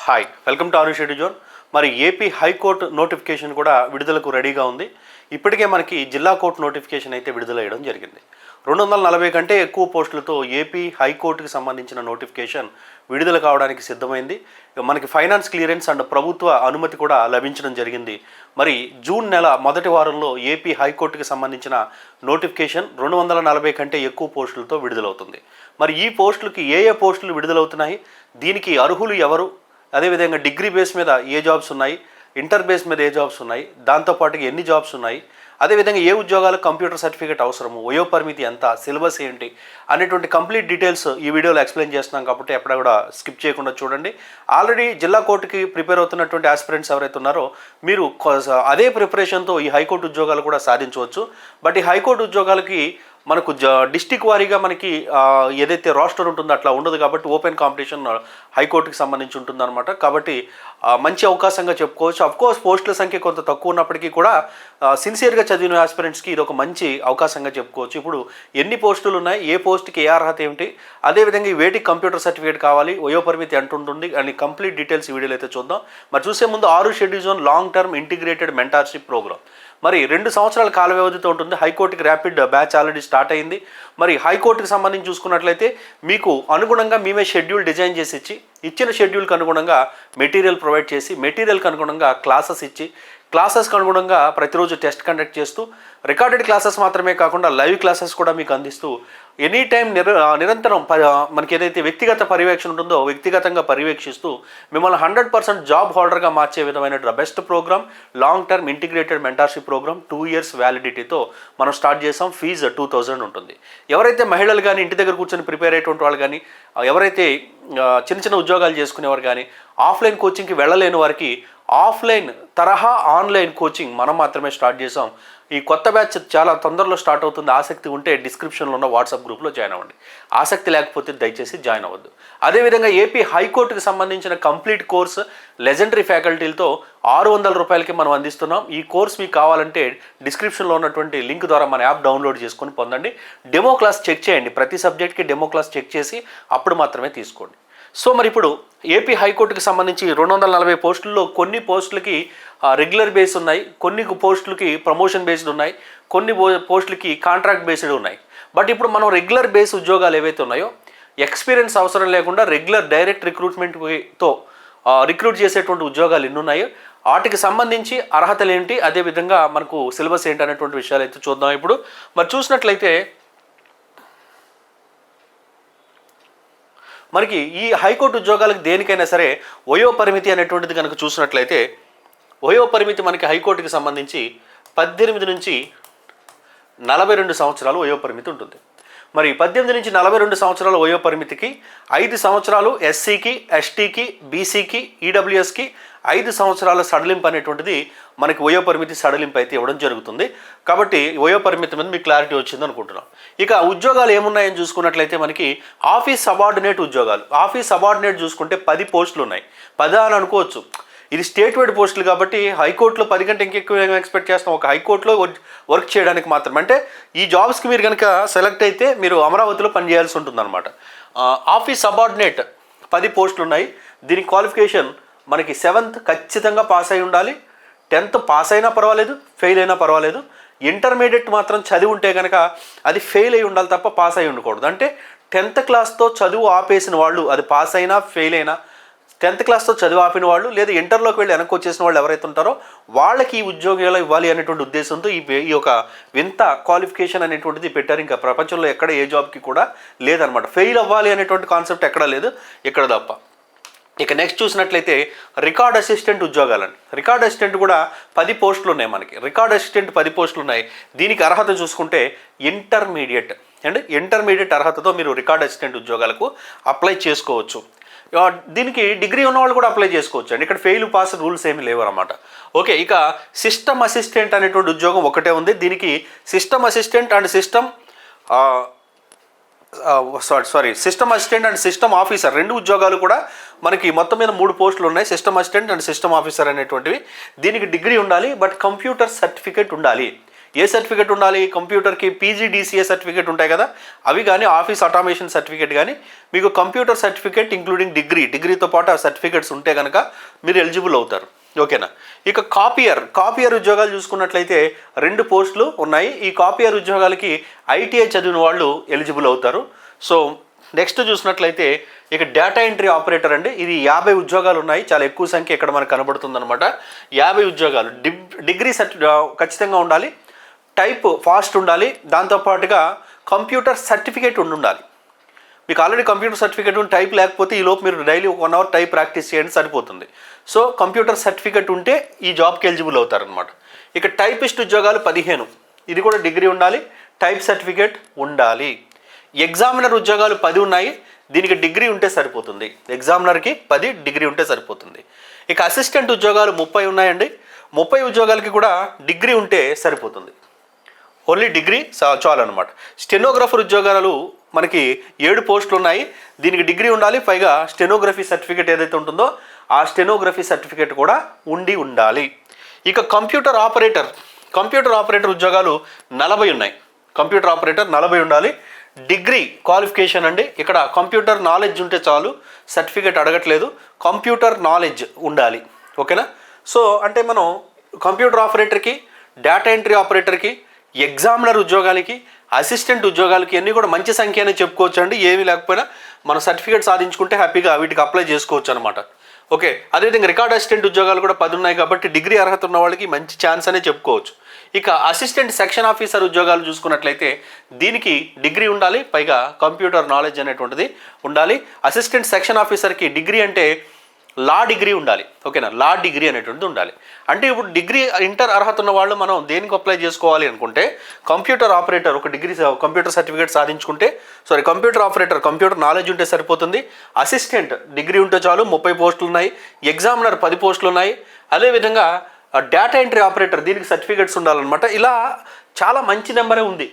Hi, welcome to ఆరు షెడ్యూ zone. మరి ఏపీ హైకోర్టు నోటిఫికేషన్ కూడా విడుదలకు రెడీగా ఉంది. ఇప్పటికే మనకి జిల్లా కోర్టు నోటిఫికేషన్ అయితే విడుదలయ్యడం జరిగింది. 240 కంటే ఎక్కువ పోస్టులతో ఏపీ హైకోర్టుకి సంబంధించిన నోటిఫికేషన్ విడుదల కావడానికి సిద్ధమైంది. మనకి ఫైనాన్స్ క్లియరెన్స్ అండ్ ప్రభుత్వ అనుమతి కూడా లభించడం జరిగింది. మరి జూన్ నెల మొదటి వారంలో ఏపీ హైకోర్టుకి సంబంధించిన నోటిఫికేషన్ 240 కంటే ఎక్కువ పోస్టులతో విడుదలవుతుంది. మరి ఈ పోస్టులకి ఏ పోస్టులు విడుదలవుతున్నాయి, దీనికి అర్హులు ఎవరు, అదేవిధంగా డిగ్రీ బేస్ మీద ఏ జాబ్స్ ఉన్నాయి, ఇంటర్ బేస్ మీద ఏ జాబ్స్ ఉన్నాయి, దాంతోపాటుగా ఎన్ని జాబ్స్ ఉన్నాయి, అదేవిధంగా ఏ ఉద్యోగాలు కంప్యూటర్ సర్టిఫికేట్ అవసరము, వయో పరిమితి ఎంత, సిలబస్ ఏంటి అనేటువంటి కంప్లీట్ డీటెయిల్స్ ఈ వీడియోలో ఎక్స్ప్లెయిన్ చేస్తున్నాం. కాబట్టి ఎక్కడ కూడా స్కిప్ చేయకుండా చూడండి. ఆల్రెడీ జిల్లా కోర్టుకి ప్రిపేర్ అవుతున్నటువంటి ఆస్పిరెంట్స్ ఎవరైతే ఉన్నారో మీరు అదే ప్రిపరేషన్తో ఈ హైకోర్టు ఉద్యోగాలు కూడా సాధించవచ్చు. బట్ ఈ హైకోర్టు ఉద్యోగాలకి మనకు డిస్టిక్ వారీగా మనకి ఏదైతే రోస్టర్ ఉంటుందో అట్లా ఉండదు. కాబట్టి ఓపెన్ కాంపిటీషన్ హైకోర్టుకి సంబంధించి ఉంటుందన్నమాట. కాబట్టి మంచి అవకాశంగా చెప్పుకోవచ్చు. అఫ్కోర్స్ పోస్టుల సంఖ్య కొంత తక్కువ ఉన్నప్పటికీ కూడా సిన్సియర్గా చదివిన ఆస్పిరెంట్స్కి ఇది ఒక మంచి అవకాశంగా చెప్పుకోవచ్చు. ఇప్పుడు ఎన్ని పోస్టులు ఉన్నాయి, ఏ పోస్ట్కి ఏ అర్హత ఏమిటి, అదేవిధంగా ఈ వేటికి కంప్యూటర్ సర్టిఫికేట్ కావాలి, వయోపరిమితి అంటుంటుంది అని కంప్లీట్ డీటెయిల్స్ ఈ వీడియోలో అయితే చూద్దాం. మరి చూసే ముందు ఆరు షెడ్యూ జోన్ long term integrated mentorship program మరి 2 సంవత్సరాల కాల వ్యవధితో ఉంటుంది. హైకోర్టుకి ర్యాపిడ్ బ్యాచ్ ఆల్రెడీ స్టార్ట్ అయింది. మరి హైకోర్టుకి సంబంధించి చూసుకున్నట్లయితే మీకు అనుగుణంగా మేమే షెడ్యూల్ డిజైన్ చేసి ఇచ్చిన షెడ్యూల్కి అనుగుణంగా మెటీరియల్ ప్రొవైడ్ చేసి, మెటీరియల్కి అనుగుణంగా క్లాసెస్ ఇచ్చి, క్లాసెస్కి అనుగుణంగా ప్రతిరోజు టెస్ట్ కండక్ట్ చేస్తూ, రికార్డెడ్ క్లాసెస్ మాత్రమే కాకుండా లైవ్ క్లాసెస్ కూడా మీకు అందిస్తూ ఎనీ టైం నిరంతరం మనకి ఏదైతే వ్యక్తిగత పర్యవేక్షణ ఉంటుందో వ్యక్తిగతంగా పర్యవేక్షిస్తూ మిమ్మల్ని 100% జాబ్ హోల్డర్గా మార్చే విధమైన best programme long term integrated mentorship programme 2 years వ్యాలిడిటీతో మనం స్టార్ట్ చేసాం. ఫీజు 2000 ఉంటుంది. ఎవరైతే మహిళలు కానీ ఇంటి దగ్గర కూర్చొని ప్రిపేర్ అయ్యేటువంటి వాళ్ళు కానీ, ఎవరైతే చిన్న ఉద్యోగాలు చేసుకునేవారు కానీ, ఆఫ్లైన్ కోచింగ్కి వెళ్ళలేని వారికి ఆఫ్లైన్ తరహా ఆన్లైన్ కోచింగ్ మనం మాత్రమే స్టార్ట్ చేసాం. ఈ కొత్త బ్యాచ్ చాలా తొందరలో స్టార్ట్ అవుతుంది. ఆసక్తి ఉంటే డిస్క్రిప్షన్లో ఉన్న వాట్సాప్ గ్రూప్లో జాయిన్ అవ్వండి. ఆసక్తి లేకపోతే దయచేసి జాయిన్ అవ్వద్దు. అదేవిధంగా ఏపీ హైకోర్టుకి సంబంధించిన కంప్లీట్ కోర్స్ లెజెండరీ ఫ్యాకల్టీలతో 600 రూపాయలకి మనం అందిస్తున్నాం. ఈ కోర్స్ మీకు కావాలంటే డిస్క్రిప్షన్లో ఉన్నటువంటి లింక్ ద్వారా మన యాప్ డౌన్లోడ్ చేసుకొని పొందండి. డెమో క్లాస్ చెక్ చేయండి. ప్రతి సబ్జెక్ట్కి డెమో క్లాస్ చెక్ చేసి అప్పుడు మాత్రమే తీసుకోండి. సో మరి ఇప్పుడు ఏపీ హైకోర్టుకి సంబంధించి 240 పోస్టుల్లో కొన్ని పోస్టులకి రెగ్యులర్ బేస్ ఉన్నాయి, కొన్ని పోస్టులకి ప్రమోషన్ బేస్డ్ ఉన్నాయి, కొన్ని పోస్టులకి కాంట్రాక్ట్ బేస్డ్ ఉన్నాయి. బట్ ఇప్పుడు మనం రెగ్యులర్ బేస్ ఉద్యోగాలు ఏవైతే ఉన్నాయో ఎక్స్పీరియన్స్ అవసరం లేకుండా రెగ్యులర్ డైరెక్ట్ రిక్రూట్మెంట్తో రిక్రూట్ చేసేటువంటి ఉద్యోగాలు ఎన్ని ఉన్నాయో వాటికి సంబంధించి అర్హతలు ఏంటి, అదేవిధంగా మనకు సిలబస్ ఏంటి అనేటువంటి విషయాలు అయితే చూద్దాం. ఇప్పుడు మరి చూసినట్లయితే మనకి ఈ హైకోర్టు ఉద్యోగాలకు దేనికైనా సరే వయో పరిమితి అనేటువంటిది కనుక చూసినట్లయితే వయో పరిమితి మనకి హైకోర్టుకి సంబంధించి 18 నుంచి 42 సంవత్సరాలు వయో పరిమితి ఉంటుంది. మరి 18 నుంచి 42 సంవత్సరాల వయో పరిమితికి 5 సంవత్సరాలు ఎస్సీకి, ఎస్టీకి, బీసీకి, ఈడబ్ల్యూఎస్కి 5 సంవత్సరాల సడలింపు అనేటువంటిది మనకి వయో పరిమితి సడలింపు అయితే ఇవ్వడం జరుగుతుంది. కాబట్టి వయో పరిమితి మీద మీకు క్లారిటీ వచ్చింది అనుకుంటున్నాం. ఇక ఉద్యోగాలు ఏమున్నాయని చూసుకున్నట్లయితే మనకి ఆఫీస్ సబార్డినేట్ ఉద్యోగాలు. ఆఫీస్ సబార్డినేట్ చూసుకుంటే 10 పోస్టులు ఉన్నాయి. 10 అని అనుకోవచ్చు, ఇది స్టేట్ వైడ్ పోస్టులు కాబట్టి హైకోర్టులో 10 కంటే ఇంకెక్కువ ఎక్స్పెక్ట్ చేస్తాం ఒక హైకోర్టులో వర్క్ చేయడానికి మాత్రం. అంటే ఈ జాబ్స్కి మీరు కనుక సెలెక్ట్ అయితే మీరు అమరావతిలో పనిచేయాల్సి ఉంటుందన్నమాట. ఆఫీస్ సబార్డినేట్ 10 పోస్టులు ఉన్నాయి. దీని క్వాలిఫికేషన్ మనకి 7th ఖచ్చితంగా పాస్ అయి ఉండాలి. 10th పాస్ అయినా పర్వాలేదు, ఫెయిల్ అయినా పర్వాలేదు. ఇంటర్మీడియట్ మాత్రం చదివి ఉంటే కనుక అది ఫెయిల్ అయి ఉండాలి తప్ప పాస్ అయి ఉండకూడదు. అంటే 10th క్లాస్తో చదువు ఆపేసిన వాళ్ళు, అది పాస్ అయినా ఫెయిల్ అయినా 10th క్లాస్తో చదువు ఆపిన వాళ్ళు లేదా ఇంటర్లోకి వెళ్ళి వెనక్కి వచ్చేసిన వాళ్ళు ఎవరైతే ఉంటారో వాళ్ళకి ఈ ఉద్యోగాలు ఇవ్వాలి అనేటువంటి ఉద్దేశంతో ఈ యొక్క వింత క్వాలిఫికేషన్ అనేటువంటిది పెట్టారు. ఇంకా ప్రపంచంలో ఎక్కడ ఏ జాబ్కి కూడా లేదనమాట. ఫెయిల్ అవ్వాలి అనేటువంటి కాన్సెప్ట్ ఎక్కడా లేదు, ఇక్కడ తప్ప. ఇక నెక్స్ట్ చూసినట్లయితే రికార్డ్ అసిస్టెంట్ ఉద్యోగాలండి. రికార్డ్ అసిస్టెంట్ కూడా 10 పోస్టులు ఉన్నాయి మనకి. రికార్డ్ అసిస్టెంట్ 10 పోస్టులు ఉన్నాయి. దీనికి అర్హత చూసుకుంటే ఇంటర్మీడియట్ అండ్ ఇంటర్మీడియట్ అర్హతతో మీరు రికార్డ్ అసిస్టెంట్ ఉద్యోగాలకు అప్లై చేసుకోవచ్చు. దీనికి డిగ్రీ ఉన్నవాళ్ళు కూడా అప్లై చేసుకోవచ్చు అండి. ఇక్కడ ఫెయిల్ పాస్ రూల్స్ ఏమి లేవు అనమాట. ఓకే, ఇక సిస్టమ్ అసిస్టెంట్ అనేటువంటి ఉద్యోగం ఒకటే ఉంది. దీనికి system assistant and system assistant and system officer 2 ఉద్యోగాలు కూడా మనకి మొత్తం మీద 3 పోస్టులు ఉన్నాయి. System assistant and system officer అనేటువంటివి. దీనికి డిగ్రీ ఉండాలి, బట్ కంప్యూటర్ సర్టిఫికేట్ ఉండాలి. ఏ సర్టిఫికేట్ ఉండాలి? కంప్యూటర్కి PGDCA సర్టిఫికేట్ ఉంటాయి కదా, అవి కానీ ఆఫీస్ ఆటోమేషన్ సర్టిఫికేట్ కానీ మీకు కంప్యూటర్ సర్టిఫికేట్ ఇంక్లూడింగ్ డిగ్రీతో పాటు ఆ సర్టిఫికేట్స్ ఉంటే కనుక మీరు ఎలిజిబుల్ అవుతారు. ఓకేనా? ఇక కాపియర్ ఉద్యోగాలు చూసుకున్నట్లయితే 2 పోస్టులు ఉన్నాయి. ఈ కాపియర్ ఉద్యోగాలకి ITI చదివిన వాళ్ళు ఎలిజిబుల్ అవుతారు. సో నెక్స్ట్ చూసినట్లయితే ఇక డేటా ఎంట్రీ ఆపరేటర్ అండి. ఇది 50 ఉద్యోగాలు ఉన్నాయి. చాలా ఎక్కువ సంఖ్య ఇక్కడ మనకు కనబడుతుంది అనమాట. 50 ఉద్యోగాలు. డిగ్రీ ఖచ్చితంగా ఉండాలి, టైప్ ఫాస్ట్ ఉండాలి, దాంతోపాటుగా కంప్యూటర్ సర్టిఫికేట్ ఉండాలి. మీకు ఆల్రెడీ కంప్యూటర్ సర్టిఫికేట్ టైప్ లేకపోతే ఈ లోపు మీరు డైలీ 1 అవర్ టైప్ ప్రాక్టీస్ చేయండి, సరిపోతుంది. సో కంప్యూటర్ సర్టిఫికేట్ ఉంటే ఈ జాబ్కి ఎలిజిబుల్ అవుతారనమాట. ఇక టైపిస్ట్ ఉద్యోగాలు 15. ఇది కూడా డిగ్రీ ఉండాలి, టైప్ సర్టిఫికేట్ ఉండాలి. ఎగ్జామినర్ ఉద్యోగాలు 10 ఉన్నాయి. దీనికి డిగ్రీ ఉంటే సరిపోతుంది. ఎగ్జామినర్కి 10 డిగ్రీ ఉంటే సరిపోతుంది. ఇక అసిస్టెంట్ ఉద్యోగాలు 30 ఉన్నాయండి. 30 ఉద్యోగాలకి కూడా డిగ్రీ ఉంటే సరిపోతుంది. ఓన్లీ డిగ్రీ చాలు అనమాట. స్టెనోగ్రాఫర్ ఉద్యోగాలు మనకి 7 పోస్టులు ఉన్నాయి. దీనికి డిగ్రీ ఉండాలి, పైగా స్టెనోగ్రఫీ సర్టిఫికేట్ ఏదైతే ఉంటుందో ఆ స్టెనోగ్రఫీ సర్టిఫికేట్ కూడా ఉండాలి. ఇక కంప్యూటర్ ఆపరేటర్ ఉద్యోగాలు 40 ఉన్నాయి. కంప్యూటర్ ఆపరేటర్ 40 ఉండాలి. డిగ్రీ క్వాలిఫికేషన్ అండి. ఇక్కడ కంప్యూటర్ నాలెడ్జ్ ఉంటే చాలు, సర్టిఫికేట్ అడగట్లేదు, కంప్యూటర్ నాలెడ్జ్ ఉండాలి. ఓకేనా? సో అంటే మనం కంప్యూటర్ ఆపరేటర్కి, డేటా ఎంట్రీ ఆపరేటర్కి, ఎగ్జామినర్ ఉద్యోగాలకి, అసిస్టెంట్ ఉద్యోగాలకి అన్నీ కూడా మంచి సంఖ్య అని చెప్పుకోవచ్చు అండి. ఏమీ లేకపోయినా మనం సర్టిఫికేట్ సాధించుకుంటే హ్యాపీగా వీటికి అప్లై చేసుకోవచ్చు అనమాట. ఓకే, అదేవిధంగా రికార్డ్ అసిస్టెంట్ ఉద్యోగాలు కూడా 10 ఉన్నాయి కాబట్టి డిగ్రీ అర్హత ఉన్న వాళ్ళకి మంచి ఛాన్స్ అనే చెప్పుకోవచ్చు. ఇక అసిస్టెంట్ సెక్షన్ ఆఫీసర్ ఉద్యోగాలు చూసుకున్నట్లయితే దీనికి డిగ్రీ ఉండాలి, పైగా కంప్యూటర్ నాలెడ్జ్ అనేటువంటిది ఉండాలి. అసిస్టెంట్ సెక్షన్ ఆఫీసర్కి డిగ్రీ అంటే లా డిగ్రీ ఉండాలి. ఓకేనా? లా డిగ్రీ అనేటువంటిది ఉండాలి. అంటే ఇప్పుడు డిగ్రీ ఇంటర్ అర్హత ఉన్న వాళ్ళు మనం దేనికి అప్లై చేసుకోవాలి అనుకుంటే కంప్యూటర్ ఆపరేటర్ ఒక డిగ్రీ కంప్యూటర్ సర్టిఫికేట్ సాధించుకుంటే కంప్యూటర్ ఆపరేటర్ కంప్యూటర్ నాలెడ్జ్ ఉంటే సరిపోతుంది. అసిస్టెంట్ డిగ్రీ ఉంటే చాలు, 30 పోస్టులు ఉన్నాయి. ఎగ్జామినర్ 10 పోస్టులు ఉన్నాయి. అదేవిధంగా డేటా ఎంట్రీ ఆపరేటర్ దీనికి సర్టిఫికేట్స్ ఉండాలన్నమాట. ఇలా చాలా మంచి నెంబరే ఉంది.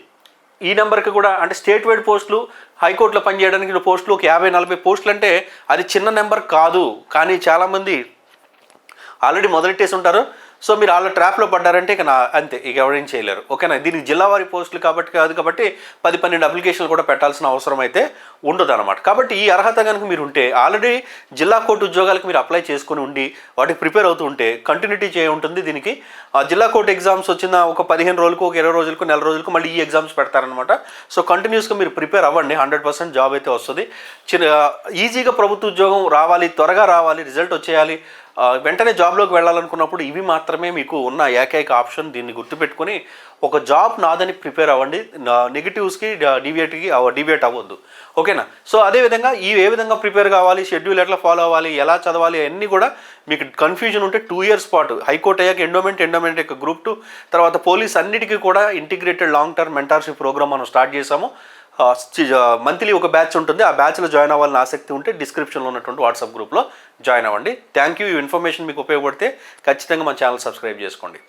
ఈ నెంబర్కి కూడా అంటే స్టేట్ వైడ్ పోస్టులు, హైకోర్టులో పనిచేయడానికి పోస్టులు ఒక 50-40 పోస్టులు అంటే అది చిన్న నెంబర్ కాదు. కానీ చాలామంది ఆల్రెడీ మొదలెట్టేసి ఉంటారు. సో మీరు వాళ్ళ ట్రాప్లో పడ్డారంటే ఇక అంతే, ఇక ఎవరేం చేయలేరు. ఓకేనా? దీనికి జిల్లావారి పోస్టులు కాబట్టి 10-12 అప్లికేషన్లు కూడా పెట్టాల్సిన అవసరం అయితే ఉండదు అనమాట. కాబట్టి ఈ అర్హత కనుక మీరు ఉంటే ఆల్రెడీ జిల్లా కోర్టు ఉద్యోగాలకు మీరు అప్లై చేసుకుని ఉండి వాటికి ప్రిపేర్ అవుతూ ఉంటే కంటిన్యూటీ చేయ ఉంటుంది. దీనికి జిల్లా కోర్టు ఎగ్జామ్స్ వచ్చిన ఒక 15 రోజులకు, ఒక 20 రోజులకు, నెల రోజులకు మళ్ళీ ఈ ఎగ్జామ్స్ పెడతారనమాట. సో కంటిన్యూస్గా మీరు ప్రిపేర్ అవ్వండి, 100% జాబ్ అయితే వస్తుంది. ఈజీగా ప్రభుత్వ ఉద్యోగం రావాలి, త్వరగా రావాలి, రిజల్ట్ వచ్చేయాలి, వెంటనే జాబ్లోకి వెళ్ళాలనుకున్నప్పుడు ఇవి మాత్రమే మీకు ఉన్న ఏకైక ఆప్షన్. దీన్ని గుర్తుపెట్టుకుని ఒక జాబ్ నాదని ప్రిపేర్ అవ్వండి. నెగిటివ్స్కి డివియేట్ అవ్వద్దు. ఓకేనా? సో అదేవిధంగా ఏ విధంగా ప్రిపేర్ కావాలి, షెడ్యూల్ ఎట్లా ఫాలో అవ్వాలి, ఎలా చదవాలి అన్నీ కూడా మీకు కన్ఫ్యూజన్ ఉంటే 2 ఇయర్స్ పాటు హైకోర్టు అయ్యాక ఎండోమెంట్ యొక్క గ్రూప్ 2 తర్వాత పోలీస్ అన్నిటికీ కూడా integrated long term mentorship programme మనం స్టార్ట్ చేసాము. మంత్లీ ఒక బ్యాచ్ ఉంటుంది. ఆ బ్యాచ్లో జాయిన్ అవ్వాలని ఆసక్తి ఉంటే డిస్క్రిప్షన్లో ఉన్నటువంటి వాట్సాప్ గ్రూప్లో జాయిన్ అవ్వండి. Thank you. ఈ ఇన్ఫర్మేషన్ మీకు ఉపయోగపడితే ఖచ్చితంగా మన ఛానల్ సబ్స్క్రైబ్ చేసుకోండి.